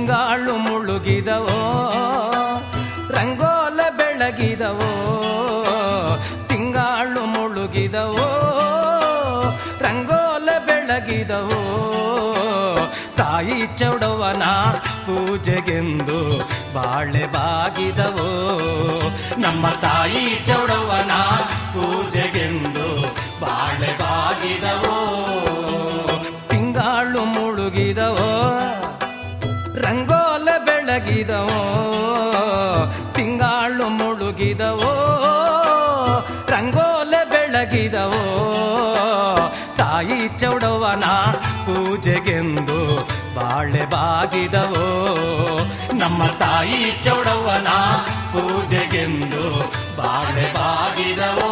ತಿಂಗಾಳು ಮುಳುಗಿದವೋ ರಂಗೋಲೆ ಬೆಳಗಿದವೋ ತಿಂಗಾಳು ಮುಳುಗಿದವೋ ರಂಗೋಲೆ ಬೆಳಗಿದವೋ ತಾಯಿ ಚೌಡವನ ಪೂಜೆಗೆಂದು ಬಾಳೆ ಬಾಗಿದವೋ ನಮ್ಮ ತಾಯಿ ಚೌಡವನ ಪೂಜೆಗೆಂದು ಬಾಳೆ ಬಾಗಿದವೋ ತಿಂಗಾಳು ಮುಳುಗಿದವೋ ರಂಗೋಲೆ ಬೆಳಗಿದವೋ ತಿಂಗಾಳು ಮುಳುಗಿದವೋ ರಂಗೋಲೆ ಬೆಳಗಿದವೋ ತಾಯಿ ಚೌಡವನ ಪೂಜೆಗೆಂದು ಬಾಳೆ ಬಾಗಿದವೋ ನಮ್ಮ ತಾಯಿ ಚೌಡವನ ಪೂಜೆಗೆಂದು ಬಾಳೆ ಬಾಗಿದವೋ